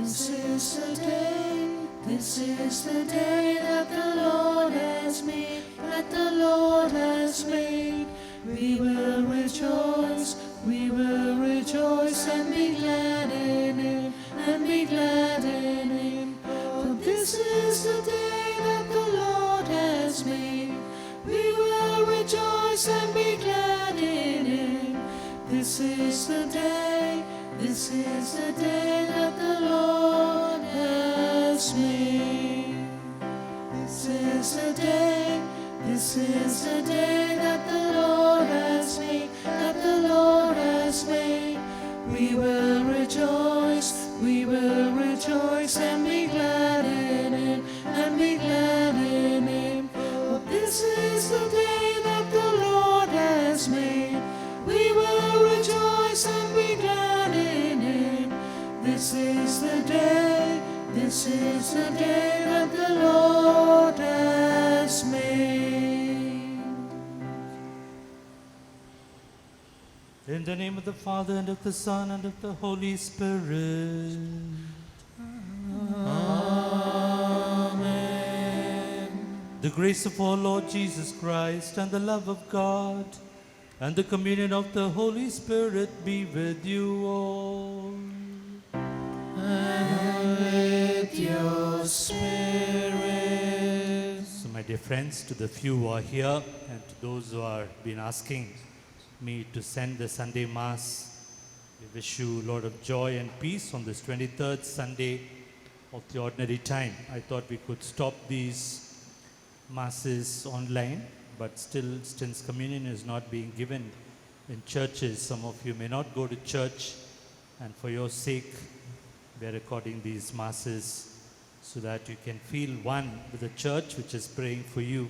This is the day, this is the day that the Lord has made, that the Lord has made. We will rejoice and be glad in it, and be glad in it. For this is the day that the Lord has made. We will rejoice and be glad in it. This is the day, this is the day that the Lord has made. This is the day, this is the day that the Lord has made, that the Lord has made. We will rejoice and be glad in it, and be glad in it. For this is the day that the Lord has made. We will rejoice and be glad in it. This is the day, this is the day that the Lord has made. In the name of the Father, and of the Son, and of the Holy Spirit. Amen. The grace of our Lord Jesus Christ, and the love of God, and the communion of the Holy Spirit be with you all. And with your spirit. So, my dear friends, to the few who are here, and to those who have been asking me to send the Sunday Mass, we wish you a lot of joy and peace on this 23rd Sunday of the ordinary time. I thought we could stop these Masses online, but still, since communion is not being given in churches, some of you may not go to church, and for your sake, we are recording these Masses so that you can feel one with the church which is praying for you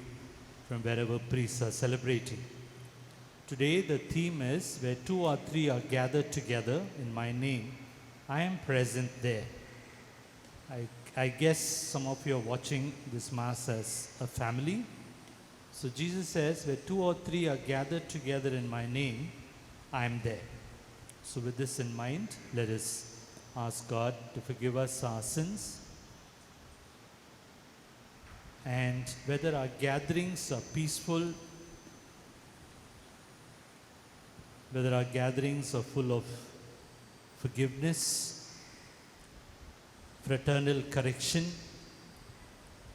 from wherever priests are celebrating. Today the theme is, where two or three are gathered together in my name, I am present there. I guess some of you are watching this Mass as a family. So Jesus says, where two or three are gathered together in my name, I am there. So with this in mind, let us ask God to forgive us our sins. And whether our gatherings are peaceful, whether our gatherings are full of forgiveness, fraternal correction,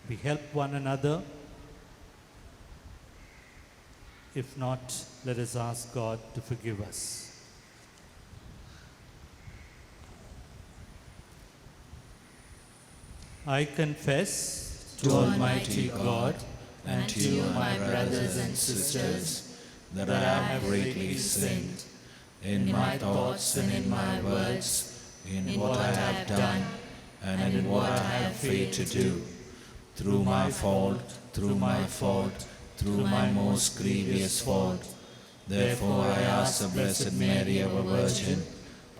we help one another. If not, let us ask God to forgive us. I confess to Almighty God and to you, my brothers and sisters, that I have greatly sinned in my thoughts and in my words, in what I have done and in what I have failed to do, through my fault, through my most grievous fault. Therefore I ask the Blessed Mary, our Virgin,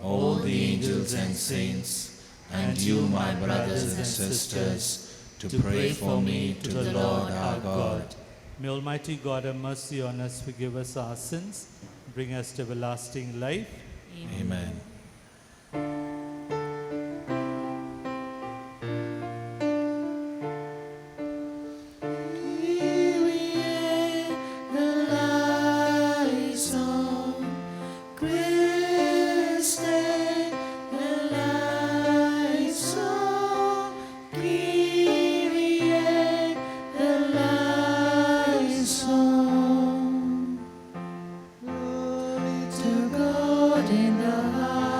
all the angels and saints, and you, my brothers and sisters, to pray for me to the Lord our God. May Almighty God have mercy on us, forgive us our sins, bring us to everlasting life. Amen. Glory to God in the highest.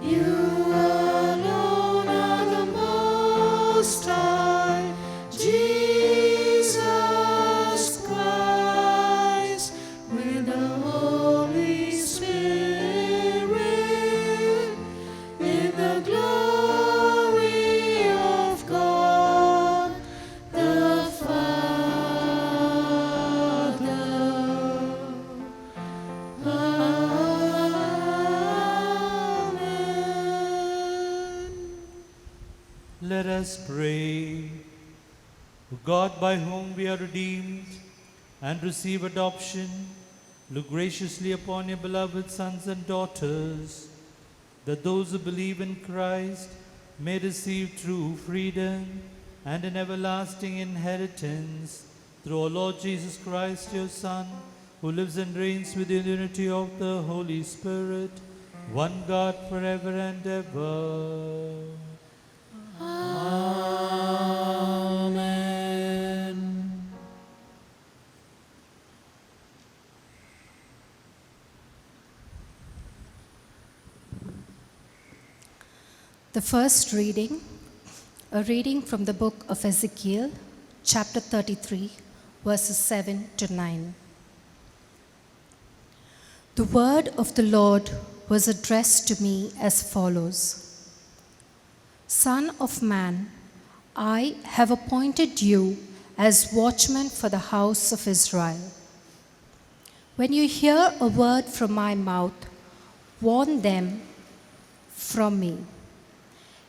You alone are the Most High, Jesus Christ, with the Holy Spirit, in the glory of God the Father. Amen. Let us pray. O God, by whom we are redeemed and receive adoption, look graciously upon your beloved sons and daughters, that those who believe in Christ may receive true freedom and an everlasting inheritance through our Lord Jesus Christ, your Son, who lives and reigns with you in the unity of the Holy Spirit, one God forever and ever. Amen. The first reading, a reading from the book of Ezekiel, chapter 33, verses 7 to 9. The word of the Lord was addressed to me as follows: Son of man, I have appointed you as watchman for the house of Israel. When you hear a word from my mouth, warn them from me.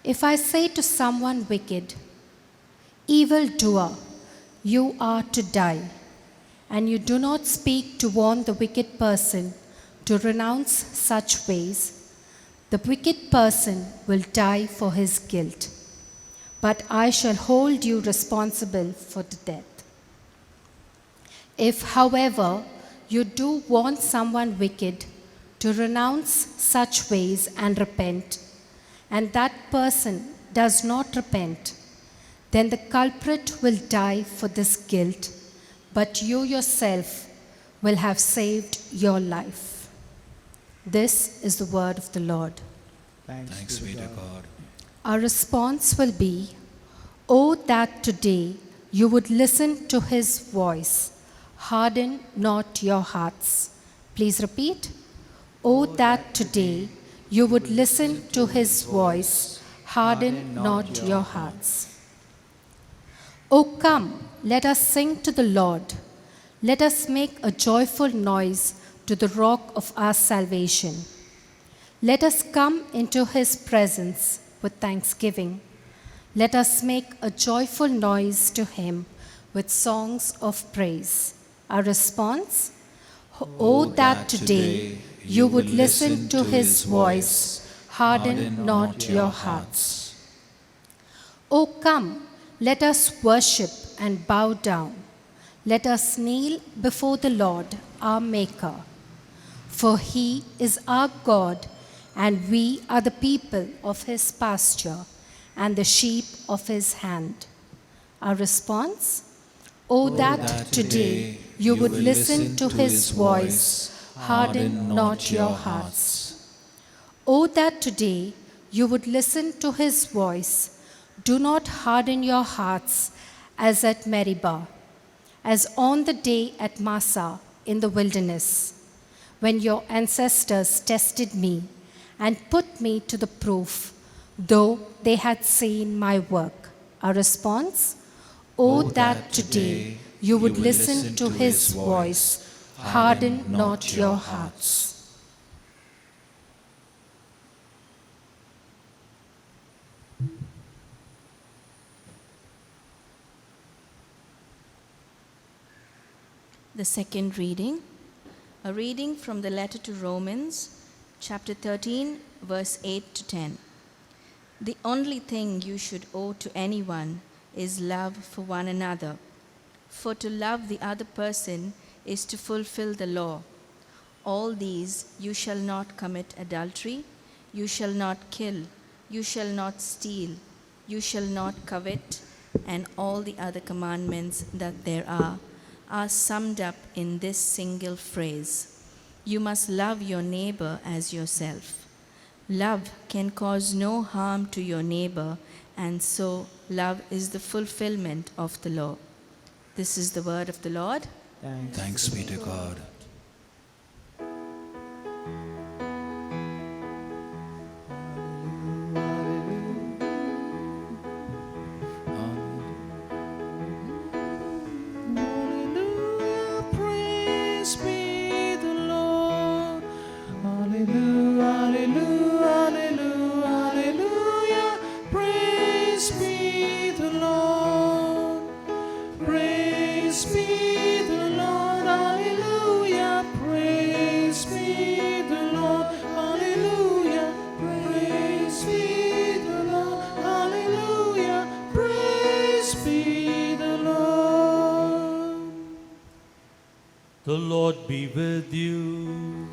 If I say to someone wicked, evildoer, you are to die, and you do not speak to warn the wicked person to renounce such ways, the wicked person will die for his guilt, but I shall hold you responsible for the death. If, however, you do warn someone wicked to renounce such ways and repent, and that person does not repent, then the culprit will die for this guilt, but you yourself will have saved your life. This is the word of the Lord. Thanks be to God. Our response will be, "Oh, that today you would listen to his voice, harden not your hearts." Please repeat. "Oh, that today you would listen to his voice, harden not your hearts." Oh, come, let us sing to the Lord. Let us make a joyful noise to the rock of our salvation. Let us come into his presence with thanksgiving. Let us make a joyful noise to him with songs of praise. Our response: Oh, that today you would listen to his voice, harden not your hearts. Oh, come, let us worship and bow down. Let us kneel before the Lord, our Maker. For he is our God, and we are the people of his pasture and the sheep of his hand. Our response: Oh, that today you would listen to his voice, harden not your hearts. Oh, that today you would listen to his voice, do not harden your hearts as at Meribah, as on the day at Massah in the wilderness, when your ancestors tested me and put me to the proof, though they had seen my work. Our response: Oh, that today you would listen to his voice, harden not your hearts. The second reading, a reading from the letter to Romans, chapter 13, verse 8 to 10. The only thing you should owe to anyone is love for one another. For to love the other person is to fulfill the law. All these: you shall not commit adultery, you shall not kill, you shall not steal, you shall not covet, and all the other commandments that there are summed up in this single phrase: you must love your neighbor as yourself. Love can cause no harm to your neighbor, and so love is the fulfillment of the law. This is the word of the Lord. Thanks be to God. Hallelujah, praise be the Lord. Hallelujah, hallelujah, hallelujah, hallelujah. Praise be the Lord. Praise be the Lord. Hallelujah. Praise be the Lord. Hallelujah. Praise be the Lord. Hallelujah. Praise be the Lord. The Lord be with you.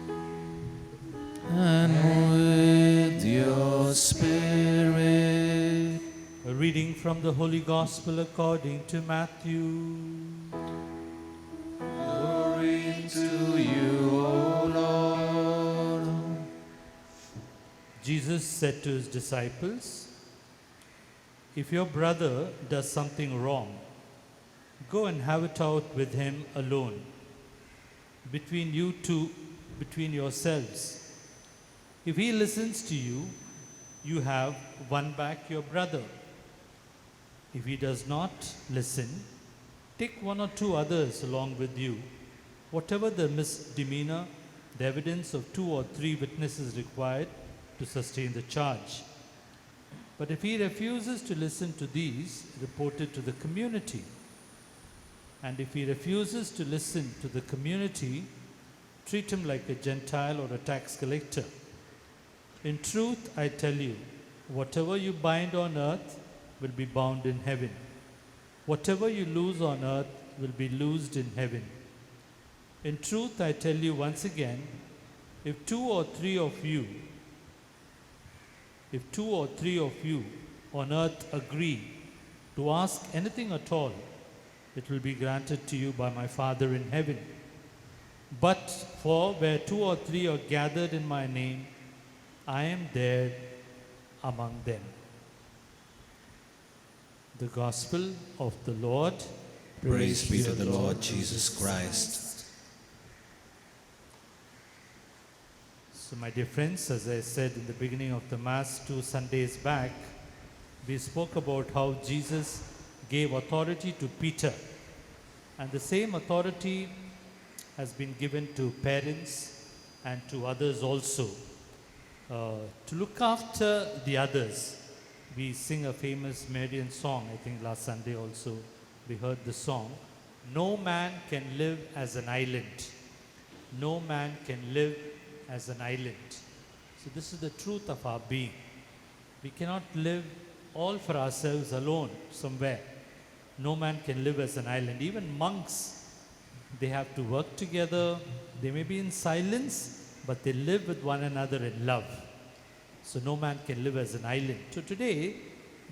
And with your spirit. A reading from the Holy Gospel according to Matthew. Glory to you, O Lord. Jesus said to his disciples, "If your brother does something wrong, go and have it out with him alone, between you two, between yourselves. If he listens to you, you have won back your brother. If he does not listen, take one or two others along with you. Whatever the misdemeanor, the evidence of 2 or 3 witnesses required to sustain the charge. But if he refuses to listen to these, report it to the community. And if he refuses to listen to the community, treat him like a Gentile or a tax collector. In truth, I tell you, whatever you bind on earth will be bound in heaven. Whatever you loose on earth will be loosed in heaven. In truth, I tell you once again, if two or three of you on earth agree to ask anything at all, it will be granted to you by my Father in heaven. But for where 2 or 3 are gathered in my name, I am there among them." The Gospel of the Lord. Praise be to the Lord Jesus Christ. So, my dear friends, as I said in the beginning of the Mass 2 Sundays back, we spoke about how Jesus gave authority to Peter, and the same authority has been given to parents and to others also, to look after the others. We sing a famous Marian song, I think last Sunday also we heard the song, "No man can live as an island. No man can live as an island." So this is the truth of our being. We cannot live all for ourselves alone somewhere. No man can live as an island. Even monks, they have to work together. They may be in silence, but they live with one another in love. So no man can live as an island. So today,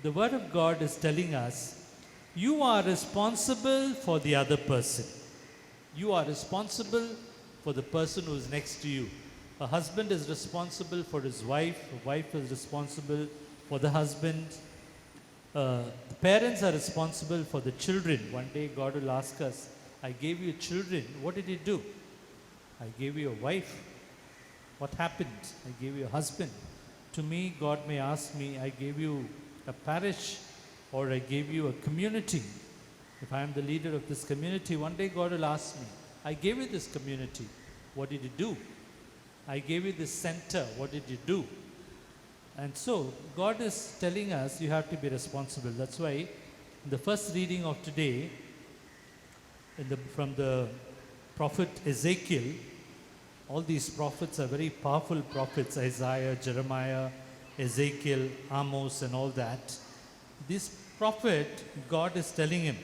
the Word of God is telling us, you are responsible for the other person. You are responsible for the person who is next to you. A husband is responsible for his wife. A wife is responsible for the husband. The parents are responsible for the children. One day God will ask us, "I gave you children. What did you do?" "I gave you a wife." "What happened?" "I gave you a husband." To me, God may ask me, "I gave you a parish or I gave you a community." If I am the leader of this community, one day God will ask me, "I gave you this community. What did you do?" "I gave you this center. What did you do?" And so God is telling us you have to be responsible. That's why in the first reading of today, from the prophet Ezekiel, all these prophets are very powerful prophets, Isaiah, Jeremiah, Ezekiel, Amos, and all that. This prophet, God is telling him,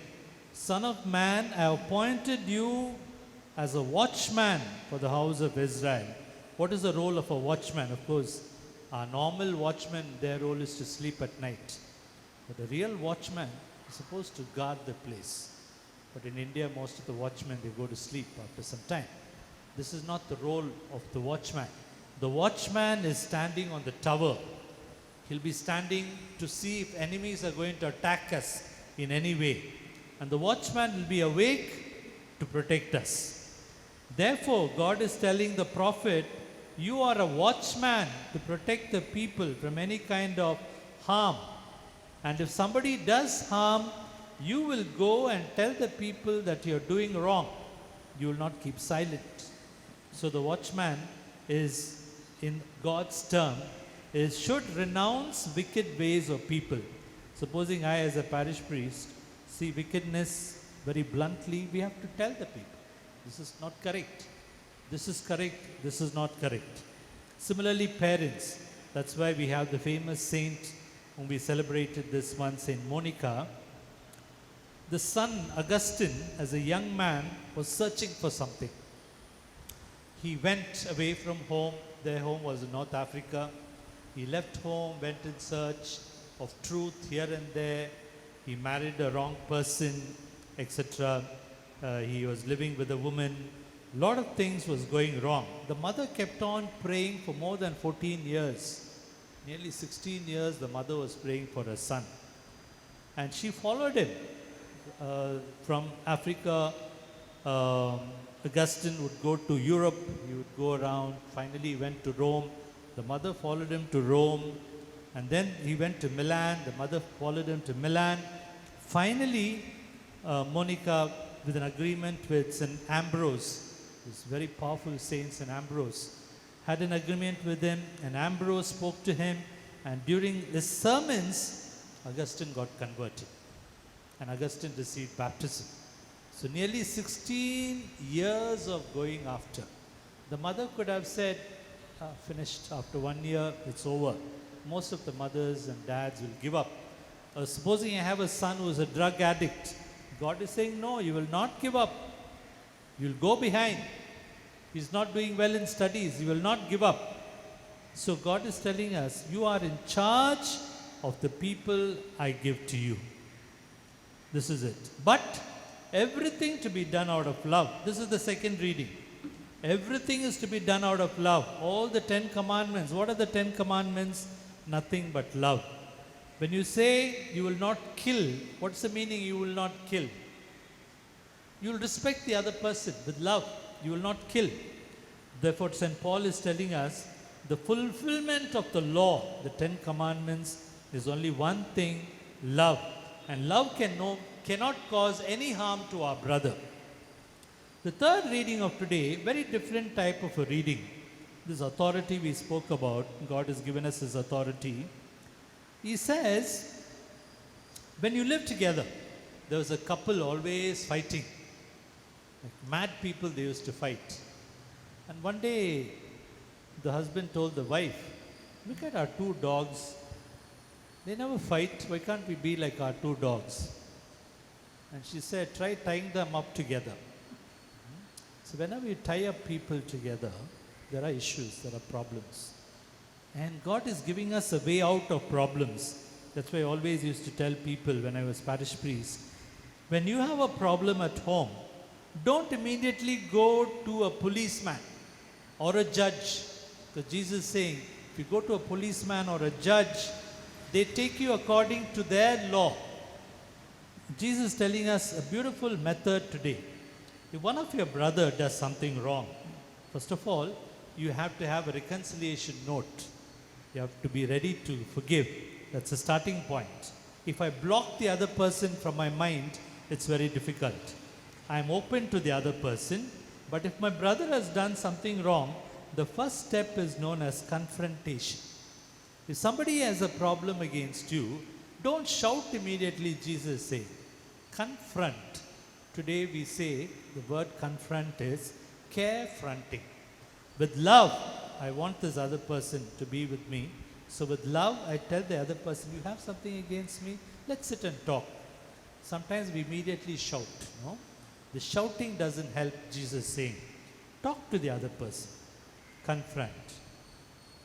"Son of man, I have appointed you as a watchman for the house of Israel." What is the role of a watchman? Of course, our normal watchmen, their role is to sleep at night. But the real watchman is supposed to guard the place. But in India, most of the watchmen, they go to sleep after some time. This is not the role of the watchman. The watchman is standing on the tower. He'll be standing to see if enemies are going to attack us in any way. And the watchman will be awake to protect us. Therefore, God is telling the prophet, you are a watchman to protect the people from any kind of harm. And if somebody does harm, you will go and tell the people that you're doing wrong. You will not keep silent. So the watchman is, in God's term, should renounce wicked ways of people. Supposing I, as a parish priest, see wickedness very bluntly, we have to tell the people, this is not correct. This is correct. This is not correct. Similarly, parents. That's why we have the famous saint whom we celebrated this month, Saint Monica. The son, Augustine, as a young man, was searching for something. He went away from home. Their home was in North Africa. He left home, went in search of truth here and there. He married a wrong person, etc. He was living with a woman. A lot of things was going wrong. The mother kept on praying for more than 14 years. Nearly 16 years the mother was praying for her son. And she followed him from Africa. Augustine would go to Europe. He would go around. Finally he went to Rome. The mother followed him to Rome. And then he went to Milan. The mother followed him to Milan. Finally, Monica, with an agreement with St. Ambrose, this very powerful saint, St. Ambrose, had an agreement with him, and Ambrose spoke to him, and during his sermons, Augustine got converted, and Augustine received baptism. So nearly 16 years of going after. The mother could have said, finished after 1 year, it's over. Most of the mothers and dads will give up. Supposing I have a son who is a drug addict, God is saying, no, you will not give up. You will go behind. He's not doing well in studies. You will not give up. So God is telling us, you are in charge of the people I give to you. This is it. But everything to be done out of love. This is the second reading. Everything is to be done out of love. All the 10 commandments. What are the 10 commandments? Nothing but love. When you say you will not kill, what's the meaning you will not kill? You will respect the other person with love. You will not kill. Therefore, St. Paul is telling us the fulfillment of the law, the 10 commandments, is only one thing, love. And love cannot cause any harm to our brother. The third reading of today, very different type of a reading. This authority we spoke about, God has given us His authority. He says, when you live together, there was a couple always fighting. Like mad people, they used to fight. And one day, the husband told the wife, look at our 2 dogs. They never fight. Why can't we be like our 2 dogs? And she said, try tying them up together. So whenever you tie up people together, there are issues, there are problems. And God is giving us a way out of problems. That's why I always used to tell people when I was parish priest, when you have a problem at home, don't immediately go to a policeman or a judge. Because Jesus is saying, if you go to a policeman or a judge, they take you according to their law. Jesus is telling us a beautiful method today. If one of your brother does something wrong, first of all, you have to have a reconciliation note. You have to be ready to forgive. That's a starting point. If I block the other person from my mind, it's very difficult. I'm open to the other person, but if my brother has done something wrong, the first step is known as confrontation. If somebody has a problem against you, don't shout immediately, Jesus said. Confront. Today we say the word confront is carefronting. With love, I want this other person to be with me. So with love, I tell the other person, you have something against me? Let's sit and talk. Sometimes we immediately shout, no? The shouting doesn't help, Jesus saying. Talk to the other person. Confront.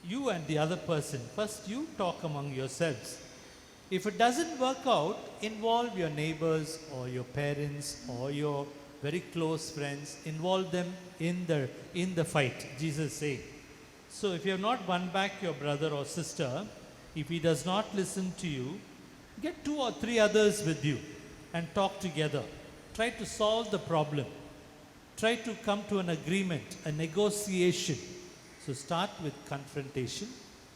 You and the other person, first you talk among yourselves. If it doesn't work out, involve your neighbors or your parents or your very close friends. Involve them in the fight, Jesus saying. So if you have not won back your brother or sister, if he does not listen to you, get 2 or 3 others with you and talk together. Try to solve the problem. Try to come to an agreement, a negotiation. So start with confrontation.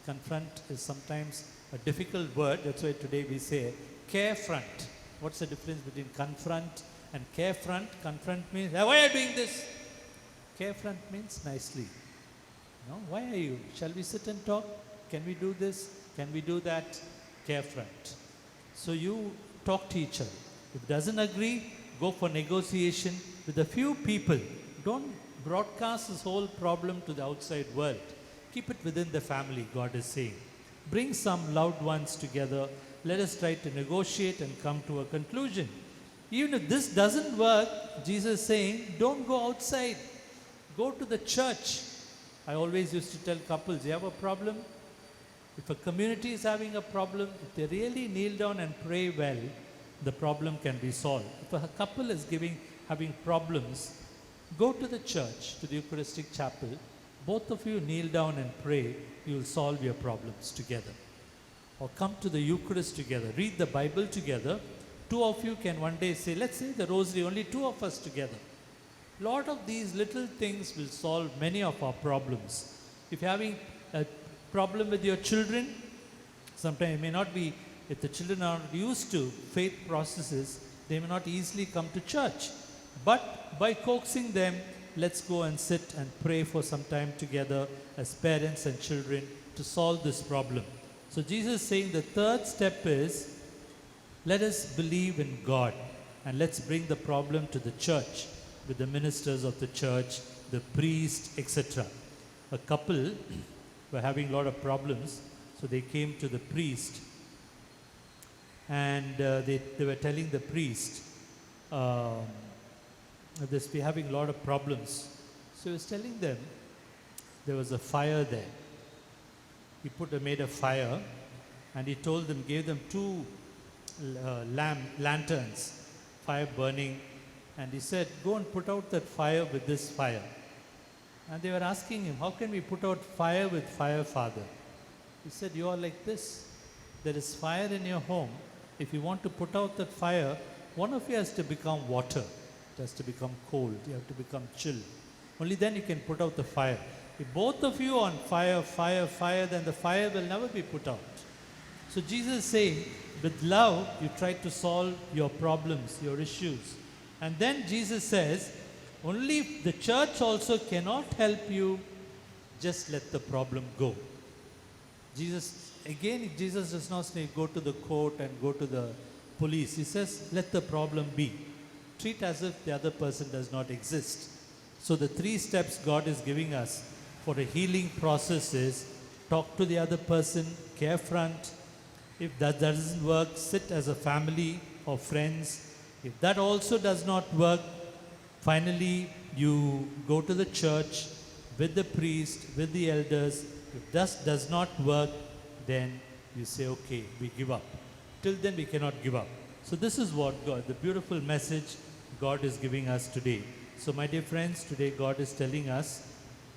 Confront is sometimes a difficult word. That's why today we say carefront. What's the difference between confront and carefront? Confront means, "Hey, why are you doing this?" Carefront means nicely. No, why are you? Shall we sit and talk? Can we do this? Can we do that? Carefront. So you talk to each other. If it doesn't agree, go for negotiation with a few people. Don't broadcast this whole problem to the outside world. Keep it within the family, God is saying. Bring some loved ones together. Let us try to negotiate and come to a conclusion. Even if this doesn't work, Jesus is saying, don't go outside. Go to the church. I always used to tell couples, you have a problem? If a community is having a problem, if they really kneel down and pray well, the problem can be solved. If a couple is having problems, go to the church, to the Eucharistic chapel. Both of you kneel down and pray. You will solve your problems together. Or come to the Eucharist together. Read the Bible together. 2 of you can one day say, let's say the rosary, only 2 of us together. Lot of these little things will solve many of our problems. If you're having a problem with your children, sometimes it may not be, if the children are not used to faith processes, they may not easily come to church. But by coaxing them, let's go and sit and pray for some time together as parents and children to solve this problem. So Jesus is saying the third step is, let us believe in God and let's bring the problem to the church with the ministers of the church, the priest, etc. A couple were having a lot of problems, so they came to the priest and they were telling the priest, we're having a lot of problems. So he was telling them there was a fire there. He made a fire and he told them, gave them 2 lanterns, fire burning, and he said, go and put out that fire with this fire. And they were asking him, how can we put out fire with fire, Father? He said, you are like this. There is fire in your home. If you want to put out that fire, one of you has to become water. It has to become cold. You have to become chill. Only then you can put out the fire. If both of you are on fire, then the fire will never be put out. So Jesus is saying, with love, you try to solve your problems, your issues. And then Jesus says, only if the church also cannot help you, just let the problem go. Jesus does not say go to the court and go to the police. He says, let the problem be. Treat as if the other person does not exist. So the 3 steps God is giving us for a healing process is, talk to the other person, carefront. If that doesn't work, sit as a family or friends. If that also does not work, finally you go to the church with the priest, with the elders. If that does not work, then you say, okay, we give up. Till then we cannot give up. So this is what God, the beautiful message God is giving us today. So my dear friends, today God is telling us,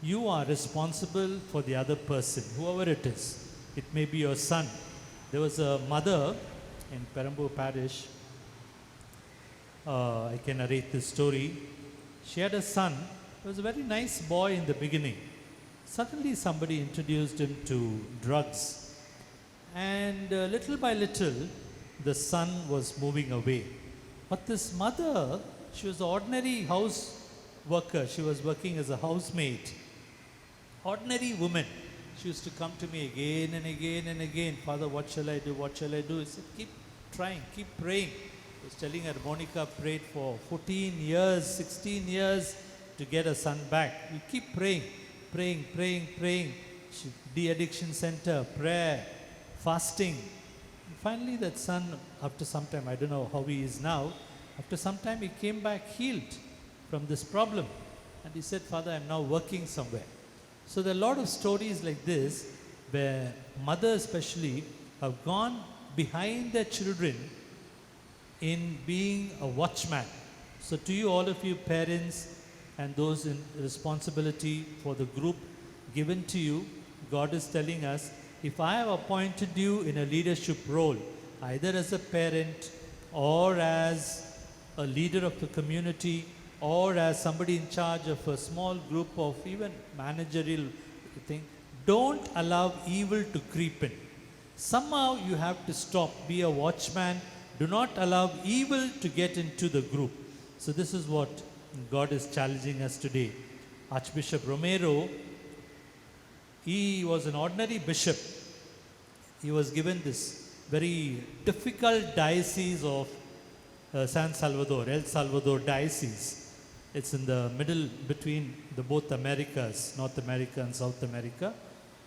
you are responsible for the other person, whoever it is. It may be your son. There was a mother in Perambur Parish. I can narrate this story. She had a son. He was a very nice boy in the beginning. Suddenly somebody introduced him to drugs. And little by little, the son was moving away. But this mother, she was an ordinary house worker. She was working as a housemaid. Ordinary woman. She used to come to me again and again and again. Father, what shall I do? What shall I do? I said, keep trying, keep praying. I was telling her, Monica prayed for 14 years, 16 years to get her son back. We keep praying. De-addiction center, prayer, fasting. And finally that son, after some time, I don't know how he is now, after some time he came back healed from this problem. And he said, Father, I'm now working somewhere. So there are a lot of stories like this where mothers especially have gone behind their children in being a watchman. So to you, all of you parents and those in responsibility for the group, given to you. God is telling us, if I have appointed you in a leadership role, either as a parent or as a leader of the community or as somebody in charge of a small group of even managerial thing, don't allow evil to creep in. Somehow you have to stop, be a watchman. Do not allow evil to get into the group. So this is what God is challenging us today. Archbishop Romero, he was an ordinary bishop. He was given this very difficult diocese of San Salvador, El Salvador diocese. It's in the middle between the both Americas, North America and South America.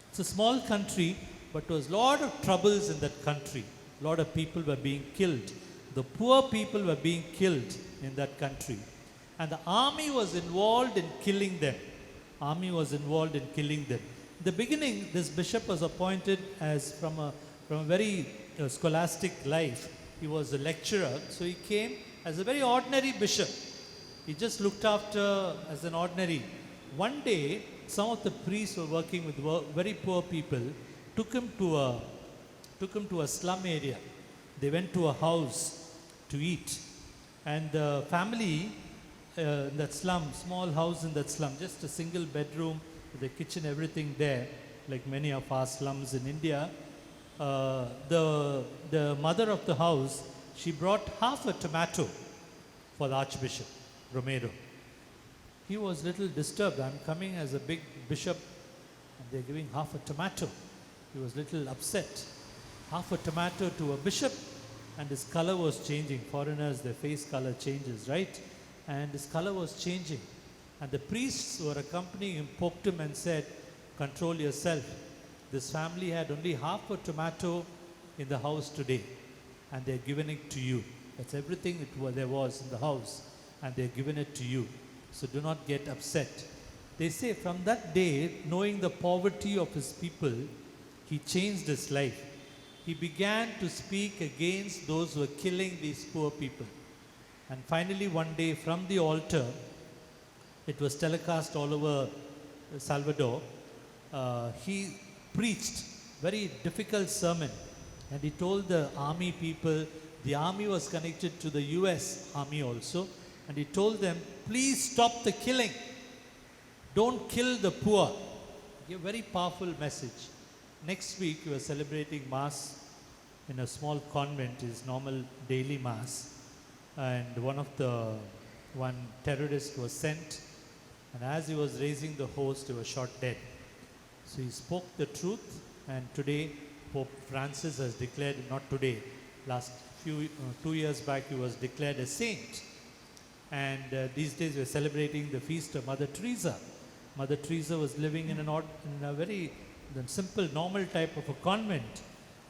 It's a small country, but there was a lot of troubles in that country. A lot of people were being killed. The poor people were being killed in that country. And the army was involved in killing them. Army was involved in killing them. In the beginning, this bishop was appointed as from a very scholastic life. He was a lecturer, so he came as a very ordinary bishop. He just looked after as an ordinary. One day, some of the priests were working with very poor people, took him to a slum area. They went to a house to eat. And the family in that slum, small house in that slum, just a single bedroom with a kitchen, everything there, like many of our slums in India. The mother of the house, she brought half a tomato for the Archbishop Romero. He was little disturbed. I'm coming as a big bishop and they're giving half a tomato. He was little upset. Half a tomato to a bishop, and his color was changing. Foreigners, their face color changes, right? And his color was changing. And the priests who were accompanying him poked him and said, control yourself. This family had only half a tomato in the house today, and they're giving it to you. That's everything there was in the house, and they're giving it to you. So do not get upset. They say from that day, knowing the poverty of his people, he changed his life. He began to speak against those who were killing these poor people. And finally, one day from the altar, it was telecast all over Salvador. He preached very difficult sermon, and he told the army people, the army was connected to the US army also, and he told them, please stop the killing. Don't kill the poor. A very powerful message. Next week, we were celebrating Mass in a small convent, his normal daily Mass. And one terrorist was sent, and as he was raising the host, he was shot dead. So he spoke the truth, and today Pope Francis has declared, not today, last 2 years back, he was declared a saint. And these days we're celebrating the feast of Mother Teresa. Mother Teresa was living in a very simple, normal type of a convent.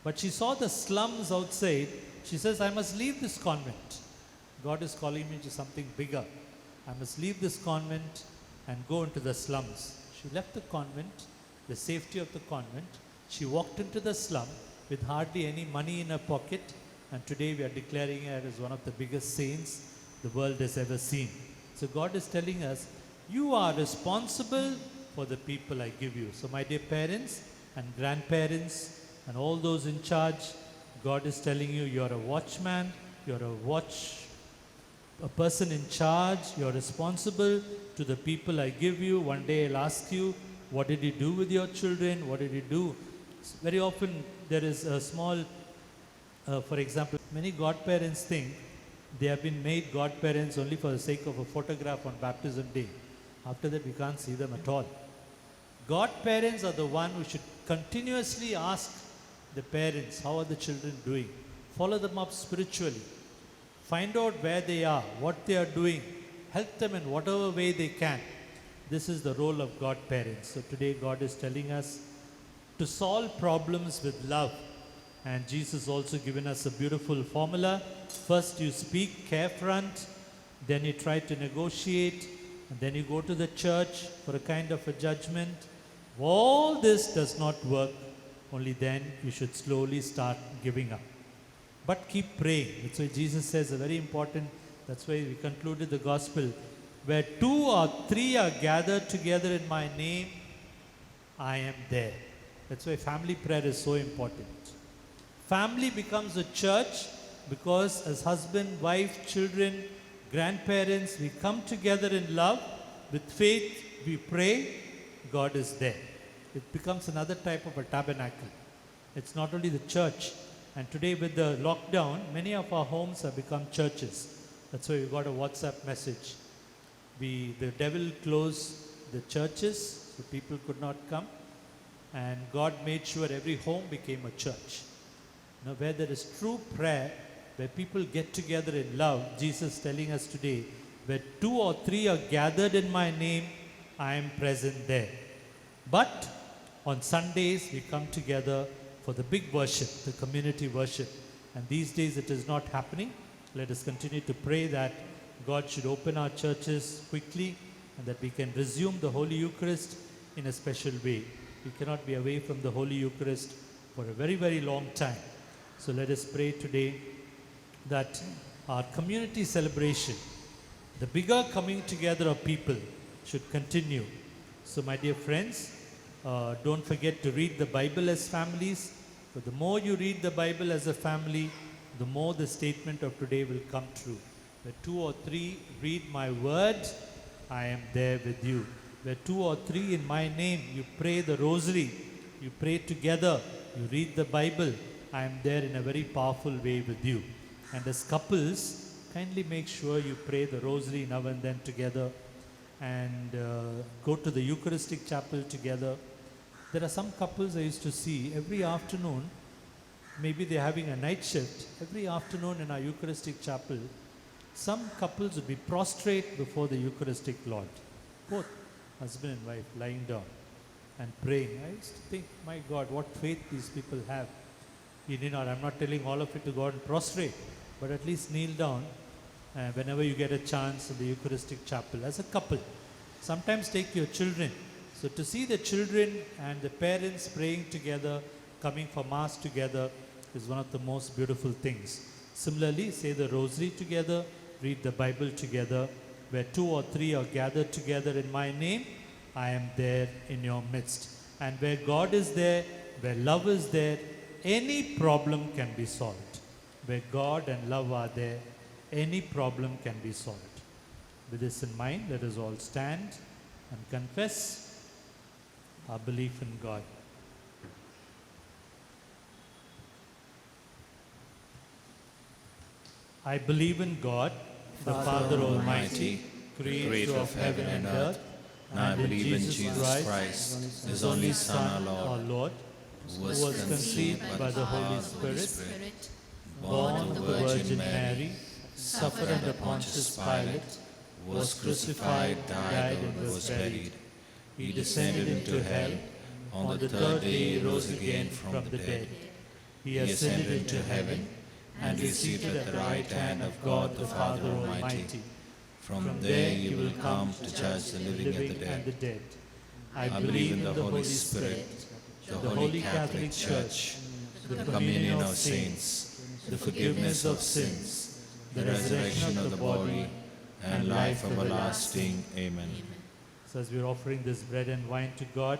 But she saw the slums outside. She says, I must leave this convent. God is calling me to something bigger. I must leave this convent and go into the slums. She left the convent, the safety of the convent. She walked into the slum with hardly any money in her pocket. And today we are declaring her as one of the biggest saints the world has ever seen. So God is telling us, you are responsible for the people I give you. So my dear parents and grandparents and all those in charge, God is telling you, you're a watchman, you're a person in charge, you're responsible to the people I give you. One day I'll ask you, what did you do with your children? What did you do? Very often there is a small, for example, many godparents think they have been made godparents only for the sake of a photograph on baptism day. After that, we can't see them at all. Godparents are the one who should continuously ask the parents, how are the children doing? Follow them up spiritually. Find out where they are, what they are doing. Help them in whatever way they can. This is the role of godparents. So today God is telling us to solve problems with love. And Jesus also given us a beautiful formula. First you speak carefront, then you try to negotiate, and then you go to the church for a kind of a judgment. All this does not work. Only then you should slowly start giving up. But keep praying. That's why Jesus says a very important, that's why we concluded the gospel. Where 2 or 3 are gathered together in my name, I am there. That's why family prayer is so important. Family becomes a church because as husband, wife, children, grandparents, we come together in love, with faith, we pray, God is there. It becomes another type of a tabernacle. It's not only the church. And today with the lockdown, many of our homes have become churches. That's why we got a WhatsApp message. The devil closed the churches, so people could not come. And God made sure every home became a church. Now, where there is true prayer, where people get together in love, Jesus telling us today, where 2 or 3 are gathered in my name, I am present there. But on Sundays, we come together for the big worship, the community worship. And these days it is not happening. Let us continue to pray that God should open our churches quickly and that we can resume the Holy Eucharist in a special way. We cannot be away from the Holy Eucharist for a very, very long time. So let us pray today that our community celebration, the bigger coming together of people, should continue. So my dear friends, don't forget to read the Bible as families. But the more you read the Bible as a family, the more the statement of today will come true. Where 2 or 3 read my word, I am there with you. Where 2 or 3 in my name, you pray the rosary, you pray together, you read the Bible, I am there in a very powerful way with you. And as couples, kindly make sure you pray the rosary now and then together and go to the Eucharistic chapel together. There are some couples I used to see every afternoon, maybe they're having a night shift, every afternoon in our Eucharistic chapel, some couples would be prostrate before the Eucharistic Lord. Both husband and wife lying down and praying. I used to think, my God, what faith these people have. You need not, I'm not telling all of it to go and prostrate, but at least kneel down whenever you get a chance in the Eucharistic chapel as a couple. Sometimes take your children. So to see the children and the parents praying together, coming for Mass together, is one of the most beautiful things. Similarly, say the rosary together, read the Bible together. Where 2 or 3 are gathered together in my name, I am there in your midst. And where God is there, where love is there, any problem can be solved. Where God and love are there, any problem can be solved. With this in mind, let us all stand and confess our belief in God. I believe in God, the Father Almighty, creator of heaven and earth, And I believe in Jesus Christ, His only Son, our Lord, who was conceived by the Holy Spirit, born of the Virgin Mary, suffered under Pontius Pilate, was crucified, died, and was buried. He descended into hell. On the third day he rose again from the dead. He ascended into heaven and is seated at the right hand of God the Father Almighty. From there he will come to judge the living and the dead. I believe in the Holy Spirit, the Holy Catholic Church, the communion of saints, the forgiveness of sins, the resurrection of the body, and life everlasting. Amen. So as we are offering this bread and wine to God,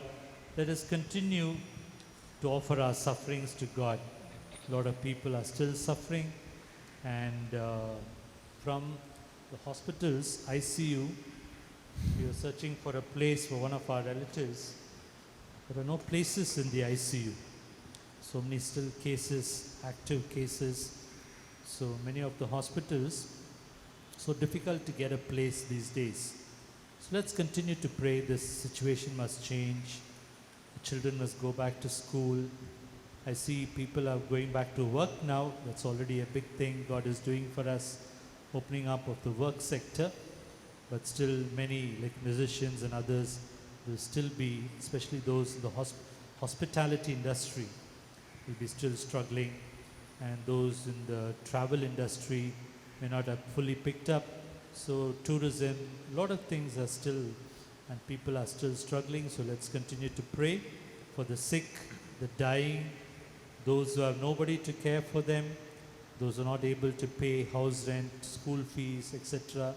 let us continue to offer our sufferings to God. A lot of people are still suffering, and from the hospital's ICU, we were searching for a place for one of our relatives. There are no places in the ICU. So many still cases, active cases. So many of the hospitals, so difficult to get a place these days. So let's continue to pray. This situation must change. The children must go back to school. I see people are going back to work now. That's already a big thing God is doing for us, opening up of the work sector. But still many, like musicians and others, will still be, especially those in the hospitality industry, will be still struggling. And those in the travel industry may not have fully picked up. So tourism, a lot of things are still, and people are still struggling. So let's continue to pray for the sick, the dying, those who have nobody to care for them, those who are not able to pay house rent, school fees, etc.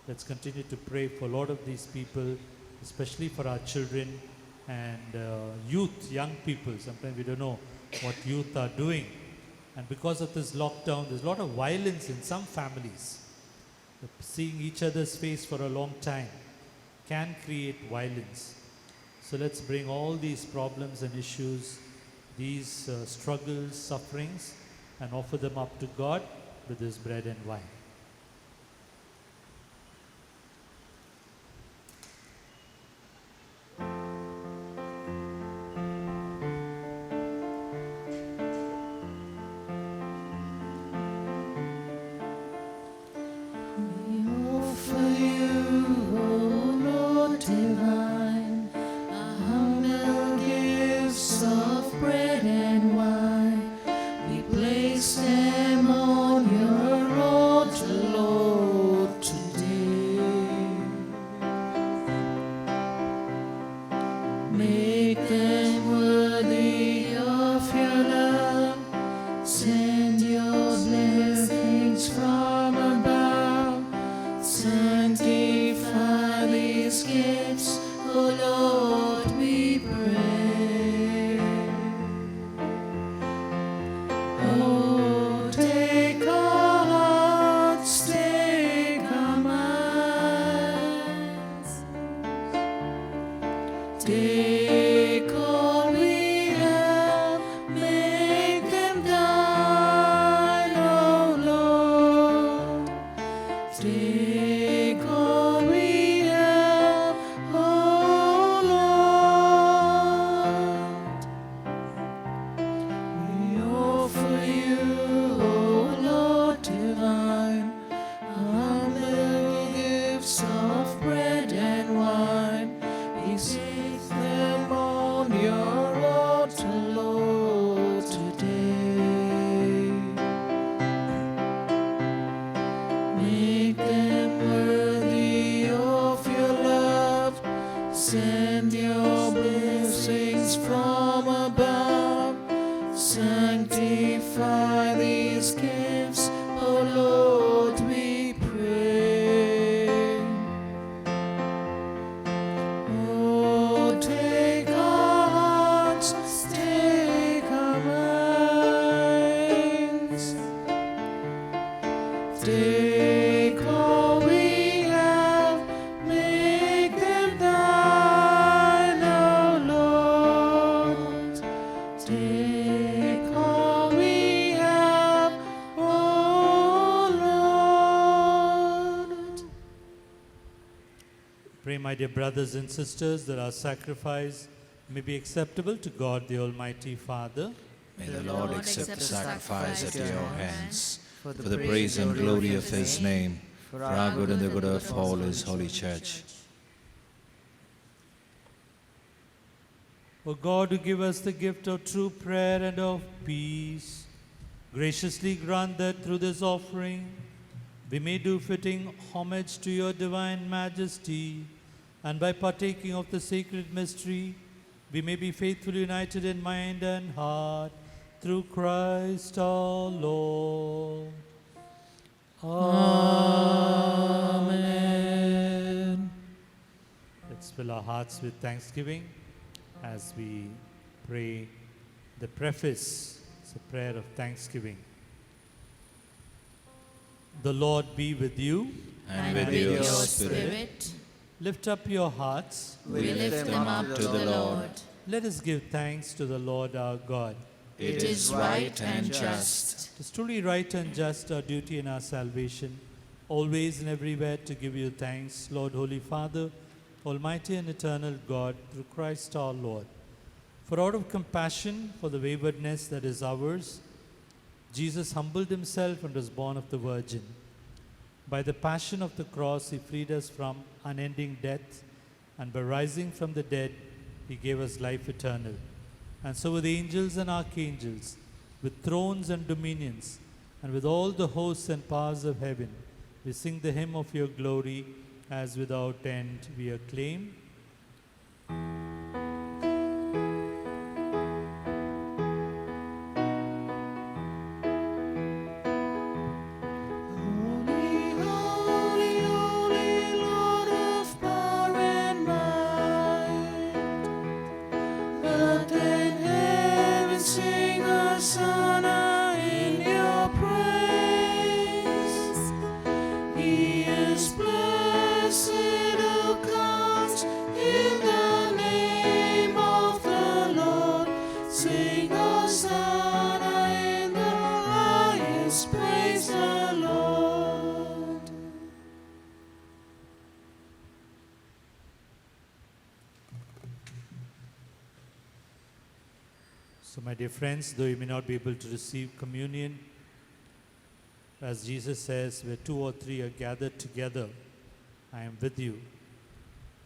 Let's continue to pray for a lot of these people, especially for our children and youth, young people. Sometimes we don't know what youth are doing. And because of this lockdown, there's a lot of violence in some families. Seeing each other's face for a long time can create violence. So let's bring all these problems and issues, these struggles, sufferings, and offer them up to God with this bread and wine. We offer you, O Lord divine, humble gifts of bread and wine. We place them on your altar, Lord, today. Make them worthy of your love. Send your blessings from above. Sanctify these gifts, O Lord, we pray. Oh, take our hearts, take our minds. Take all we have, make them thine, O Lord. Take all we have, O Lord. We offer you, O Lord divine, humble gifts of bread and wine. We place them on your altar, Lord, today. Make them worthy of your love. Send your blessings from above. Sanctify these gifts, O Lord, we pray. Oh, take our hearts, take our minds. Take all we have, make them thine, O Lord. Take all we have, O Lord. Pray, my dear brothers and sisters, that our sacrifice may be acceptable to God, the Almighty Father. May the Lord accept the sacrifice at your hands, for the praise and glory of his name, for our good and the good of all his holy church. O God, who give us the gift of true prayer and of peace, graciously grant that through this offering we may do fitting homage to your divine majesty, and by partaking of the sacred mystery, we may be faithfully united in mind and heart through Christ our Lord. Amen. Let's fill our hearts with thanksgiving as we pray the preface. It's a prayer of thanksgiving. The Lord be with you. And with your spirit, Lift up your hearts. we lift them up to the Lord. Let us give thanks to the Lord our God. It is right and just. It is truly right and just, our duty and our salvation, always and everywhere to give you thanks, Lord, Holy Father, Almighty and eternal God, through Christ our Lord. For out of compassion for the waywardness that is ours, Jesus humbled himself and was born of the Virgin. By the passion of the cross, he freed us from unending death, and by rising from the dead, he gave us life eternal. And so with angels and archangels, with thrones and dominions, and with all the hosts and powers of heaven, we sing the hymn of your glory, as without end we acclaim. Holy, holy, holy, Lord of power and might. So, my dear friends, though you may not be able to receive communion, as Jesus says, where two or three are gathered together, I am with you.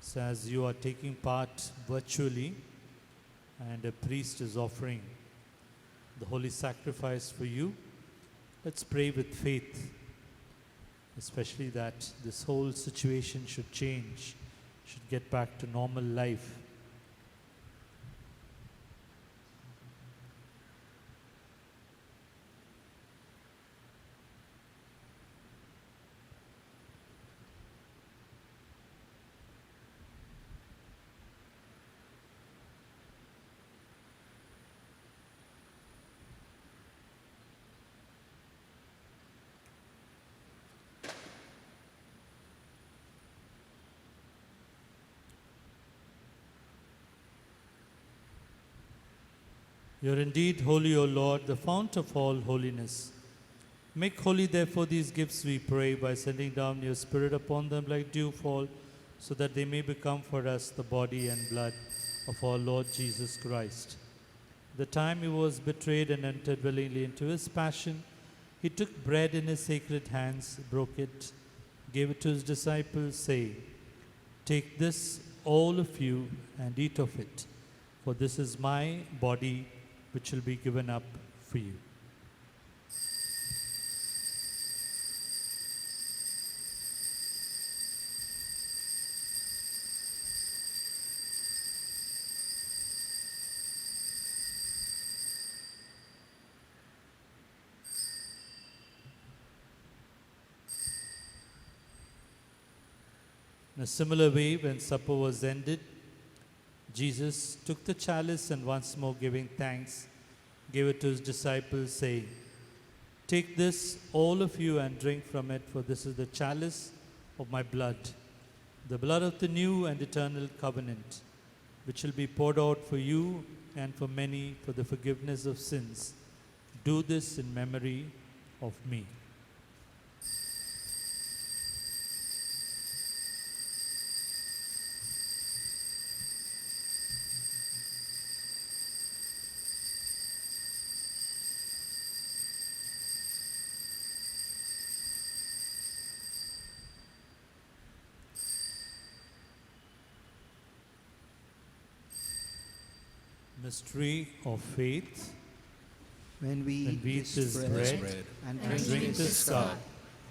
So, as you are taking part virtually, and a priest is offering the holy sacrifice for you, let's pray with faith, especially that this whole situation should change, should get back to normal life. You are indeed holy, O Lord, the fount of all holiness. Make holy, therefore, these gifts, we pray, by sending down your Spirit upon them like dewfall, so that they may become for us the body and blood of our Lord Jesus Christ. The time he was betrayed and entered willingly into his passion, he took bread in his sacred hands, broke it, gave it to his disciples, saying, "Take this, all of you, and eat of it, for this is my body, which will be given up for you." In a similar way, when supper was ended, Jesus took the chalice and once more giving thanks, gave it to his disciples, saying, "Take this, all of you, and drink from it, for this is the chalice of my blood, the blood of the new and eternal covenant, which will be poured out for you and for many for the forgiveness of sins. Do this in memory of me." Mystery of faith. When we When we eat eat this this bread bread and and drink drink this this cup, cup,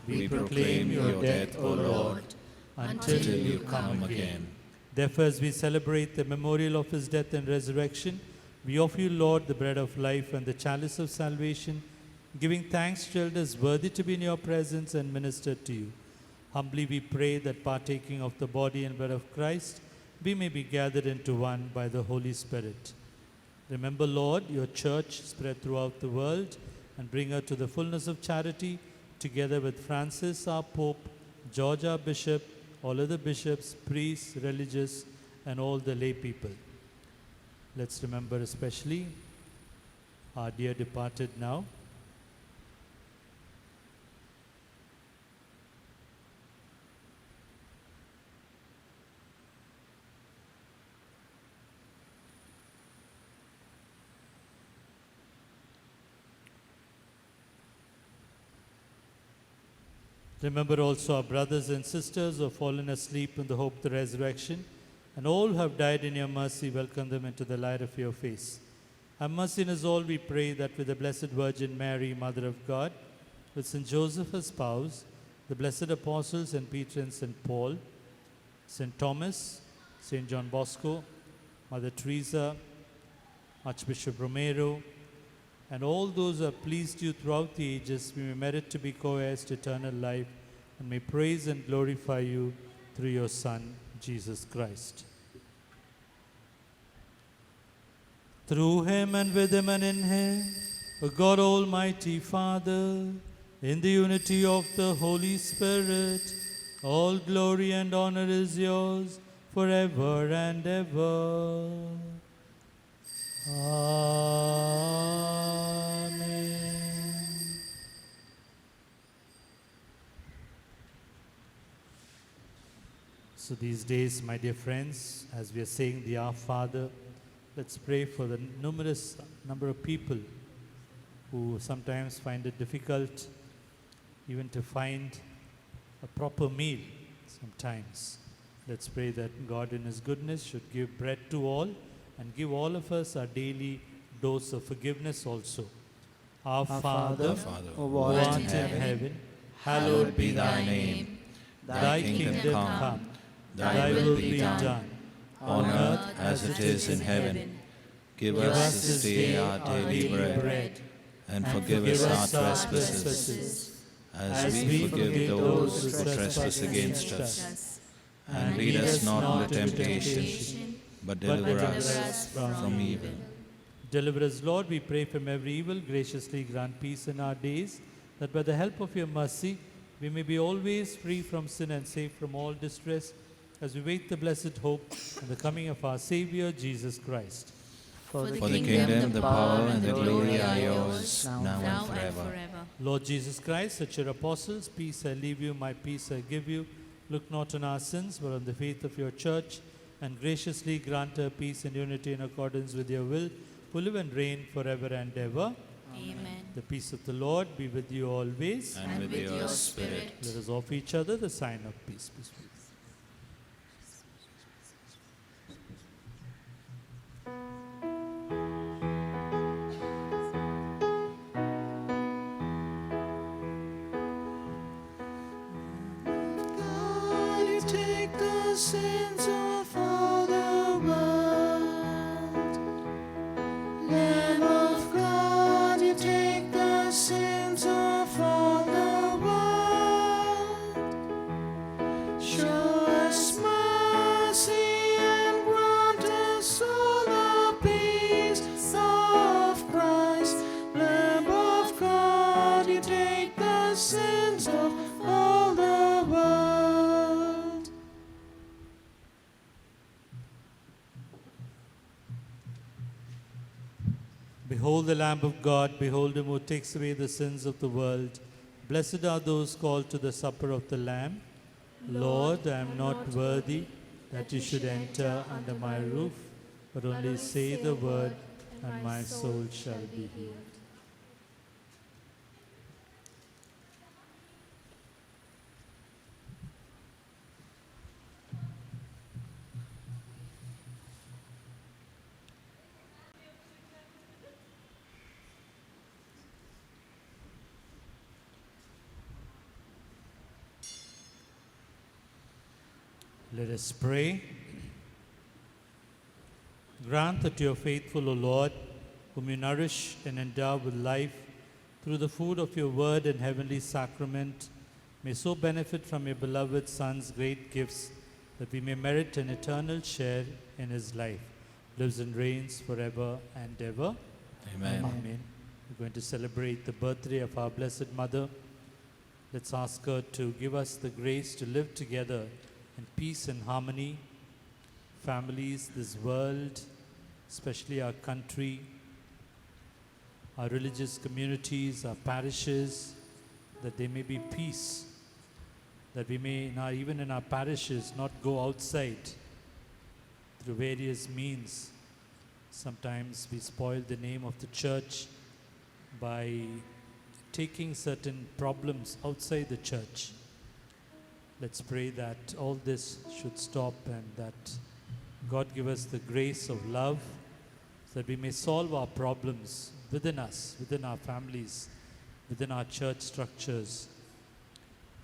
we proclaim your death, O Lord, until you come again. Therefore, as we celebrate the memorial of his death and resurrection, we offer you, Lord, the bread of life and the chalice of salvation, giving thanks to elders worthy to be in your presence and minister to you. Humbly we pray that, partaking of the body and blood of Christ, we may be gathered into one by the Holy Spirit. Remember, Lord, your church spread throughout the world, and bring her to the fullness of charity, together with Francis, our Pope, George, our Bishop, all other bishops, priests, religious, and all the lay people. Let's remember especially our dear departed now. Remember also our brothers and sisters who have fallen asleep in the hope of the resurrection, and all who have died in your mercy, welcome them into the light of your face. Have mercy on us all, we pray, that with the Blessed Virgin Mary, Mother of God, with St. Joseph, her spouse, the blessed apostles, St. Peter and St. Paul, St. Thomas, St. John Bosco, Mother Teresa, Archbishop Romero, and all those who have pleased you throughout the ages, we may merit to be co-heirs to eternal life, and may praise and glorify you through your Son, Jesus Christ. Through him and with him and in him, O God Almighty Father, in the unity of the Holy Spirit, all glory and honor is yours forever and ever. Amen. So these days, my dear friends, as we are saying the Our Father, Let's pray for the numerous number of people who sometimes find it difficult even to find a proper meal sometimes. Let's pray that God in His goodness should give bread to all and give all of us our daily dose of forgiveness also. Our Father, who art in heaven, hallowed be thy name. Thy kingdom come, thy will be done, on earth as it is in heaven. Give us this day our daily bread, and forgive us our trespasses, as we forgive those who trespass against us. And lead us not into temptation, but deliver us from evil. Deliver us, Lord, we pray, from every evil. Graciously grant peace in our days, that by the help of your mercy we may be always free from sin and safe from all distress, as we wait the blessed hope and the coming of our Saviour, Jesus Christ. For For the kingdom, the power, and the glory are yours, now and forever. Lord Jesus Christ, such your apostles, peace I leave you, my peace I give you. Look not on our sins, but on the faith of your church, and graciously grant her peace and unity in accordance with your will, who live and reign forever and ever. Amen. The peace of the Lord be with you always. And with your spirit. Let us offer each other the sign of peace. Peace be with you. God, you take the sins of all the world. Lamb of God, you take the sins of all the world. Show us mercy and grant us all the peace of Christ. Lamb of God, you take the sins of all the world. Behold the Lamb of God, behold him who takes away the sins of the world. Blessed are those called to the supper of the Lamb. Lord, I am not worthy that you should enter under my roof, but only say the word, and my soul shall be healed. Let us pray. Grant that your faithful, O Lord, whom you nourish and endow with life through the food of your word and heavenly sacrament, may so benefit from your beloved Son's great gifts that we may merit an eternal share in his life. Lives and reigns forever and ever. Amen. Amen. We're going to celebrate the birthday of our Blessed Mother. Let's ask her to give us the grace to live together in peace and harmony. Families, this world, especially our country, our religious communities, our parishes, that there may be peace, that we may not, even in our parishes, not go outside through various means. Sometimes we spoil the name of the church by taking certain problems outside the church. Let's pray that all this should stop and that God give us the grace of love so that we may solve our problems within us, within our families, within our church structures.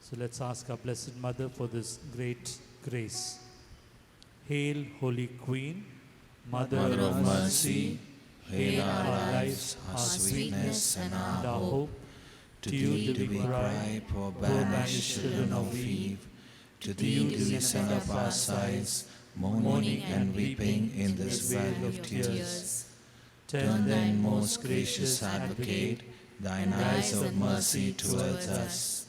So let's ask our Blessed Mother for this great grace. Hail, Holy Queen, Mother of mercy, hail our lives, our sweetness, and our hope. To thee do we cry, poor banished children of Eve. To thee do we send up our sighs, mourning and weeping in this vale of tears. Turn then, most gracious Advocate, thine eyes of mercy towards us,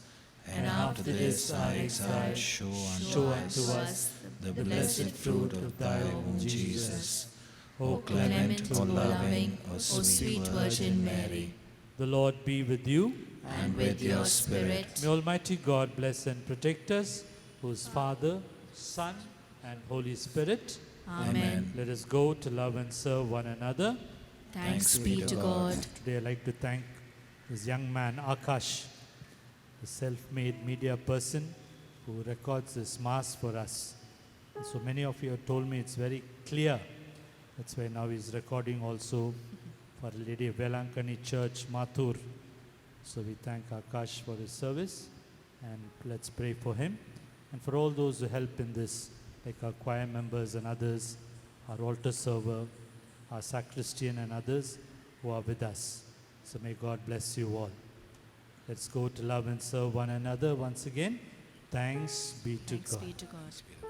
and after this our exile show unto us the blessed fruit of thy womb, Jesus. O clement, O loving, O sweet Virgin Mary, The Lord be with you. and with your spirit. May Almighty God bless and protect us, who is Father, Son, and Holy Spirit. Amen. Let us go to love and serve one another. Thanks be to God. Today I'd like to thank this young man, Akash, a self-made media person who records this Mass for us. And so many of you have told me it's very clear. That's why now he's recording also for Lady Velankani Church, Mathur. So we thank Akash for his service and let's pray for him. And for all those who help in this, like our choir members and others, our altar server, our sacristan and others who are with us. So may God bless you all. Let's go to love and serve one another once again. Thanks be to Thanks God. be to God.